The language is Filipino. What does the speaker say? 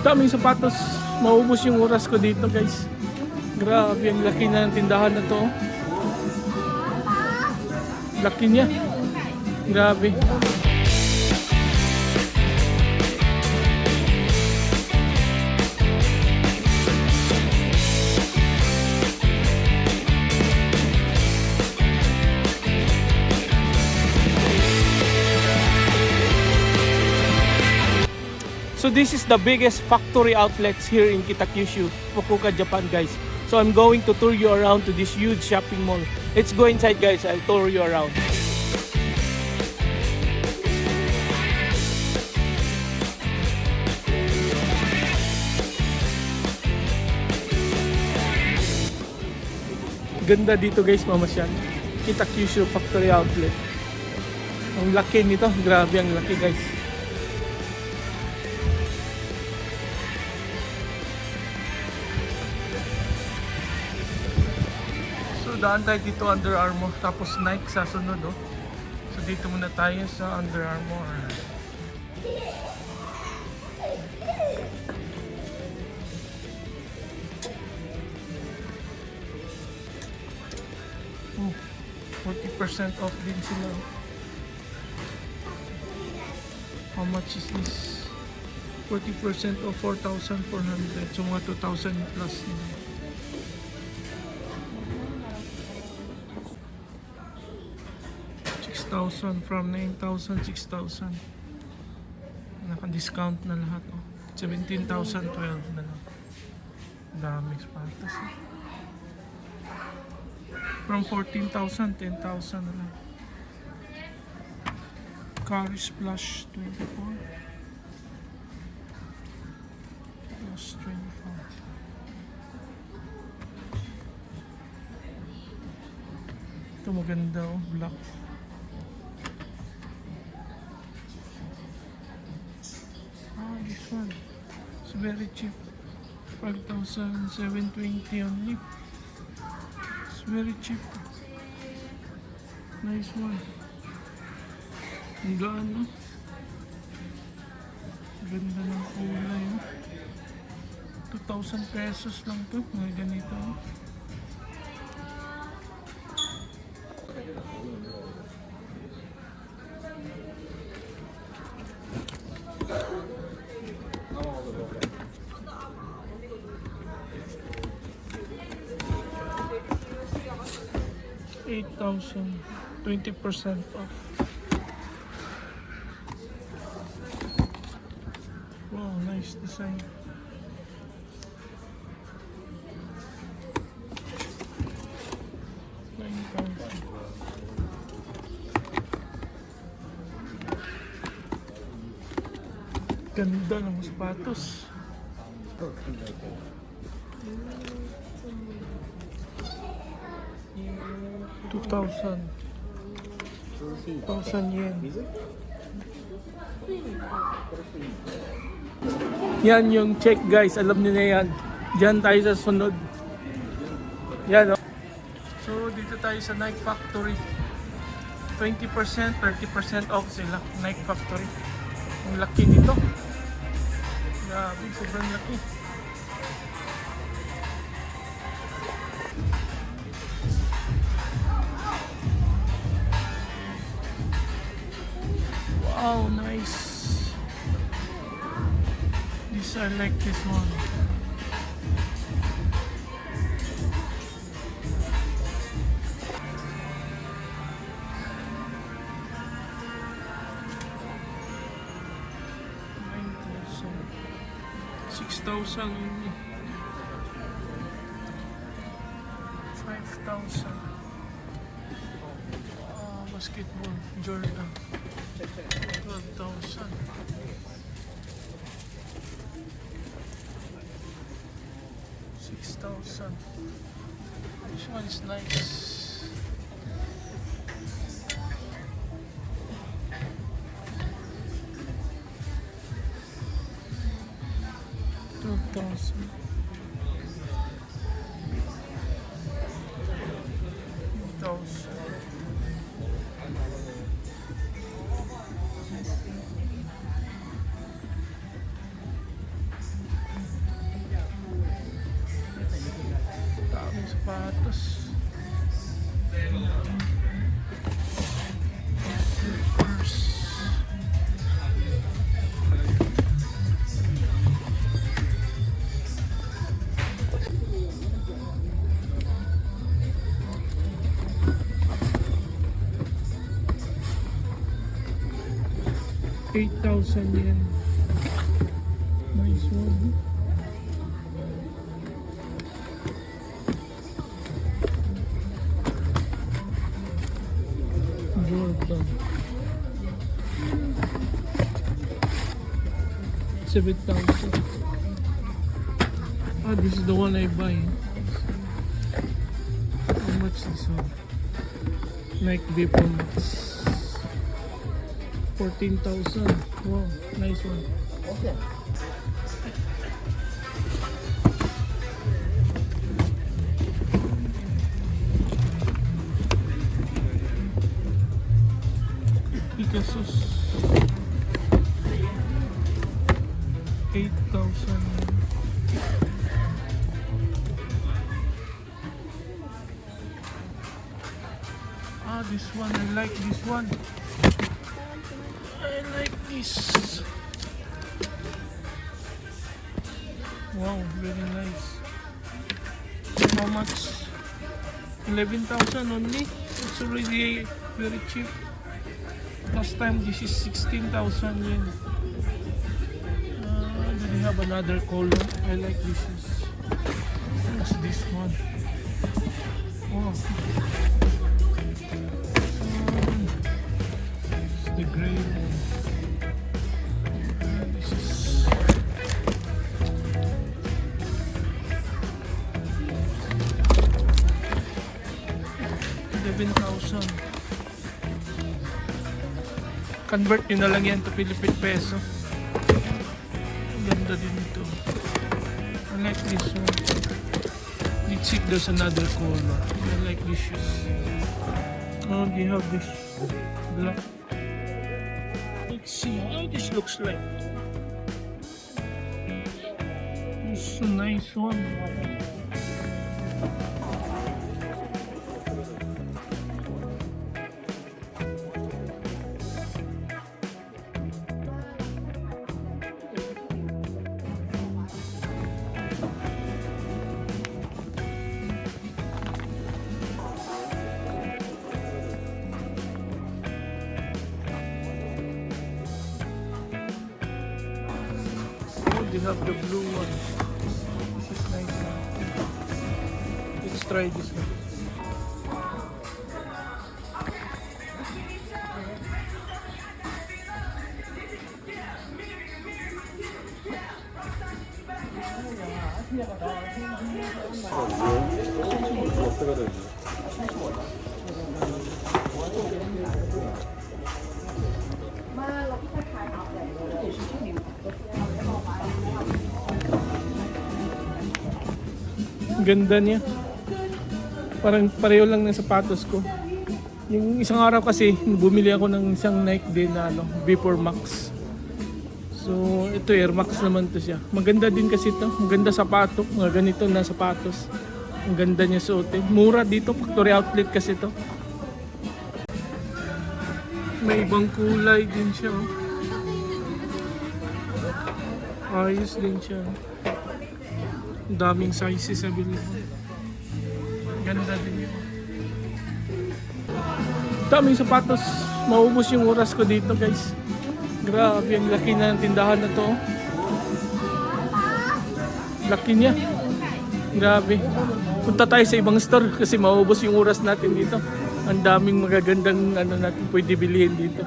Daming sapatos. Maubos yung oras ko dito, guys. Grabe, ang laki na ng tindahan na to. Laki niya. Grabe. So this is the biggest factory outlets here in Kitakyushu, Fukuoka, Japan, guys. So I'm going to tour you around to this huge shopping mall. Let's go inside, guys. I'll tour you around. Ganda dito, guys, mamasyal. Kitakyushu Factory Outlet. Ang laki nito. Grabe ang laki, guys. Daan tayo dito Under Armour, tapos Nike sa sunod, oh. So dito muna tayo sa Under Armour. Oh, 40% off din sila. How much is this? 40% off 4,400. So mga 2,000 plus nila. 6,000 from 9,000, 6,000. Naka-discount na lahat, oh. 17,012 na lang. Dami sapatos, eh. From 14,000, 10,000 na lang. Curry Splash 24 plus 24. Ito maganda, oh, black. This one, it's very cheap. 5,720 only. It's very cheap. Nice one. Ang gaan, no? Ganda ng kulay, no? 2,000 pesos lang to. Mga ganito, no? $8,000, 20% off. Wow, nice design. Ganda ng sapatos. 2,000 yen. Yan yung check, guys. Alam niyo na yan. Diyan tayo sa sunod. Yan, oh. So dito tayo sa Nike Factory. 20%, 30% off sila. Nike Factory. Ang laki nito. Grabe, sobrang laki. Wow, nice. I like this one. $6,000 only. 5,000. Basketball Jordan. 12,000. 6,000. This one is nice. $12,000. sapatos. Slippers. ₱8,000. Nice one. Jordan. 7,000. Ah, this is the one I buy. How much this one? Nike Vapor Max. 14,000. Wow, nice one. Okay. Picasso's 8,000. Ah, this one, I like this one. I like this. Wow, very nice. How much? 11,000 only. It's already very cheap. Last time this is 16,000 yen. Do they have another color? I like this. What's this one? Oh. It's the gray one. This is 11,000. Convert nyo na lang yan to Philippine peso. Ang ganda din ito. I like this one. Let's see if there's another color. I like this shoes. Oh, they have this black. Let's see how this looks like. It's a nice one. They have the blue one. This is nice one. Let's try this one. Ganda niya. Parang pareho lang ng sapatos ko. Yung isang araw kasi bumili ako ng isang Nike din na Vapor Max. So ito Air Max naman to siya. Maganda din kasi ito. Maganda sapato. Mga ganito na sapatos. Ang ganda niya suotin. Mura dito. Factory outlet kasi ito. May ibang kulay din siya. Ayos din siya. Daming sizes available. Ganda din yun. Daming sapatos. Maubos yung oras ko dito guys. Grabe, ang laki na ng tindahan na to. Laki niya. Grabe. Punta tayo sa ibang store kasi maubos yung oras natin dito. Ang daming magagandang natin pwede bilhin dito.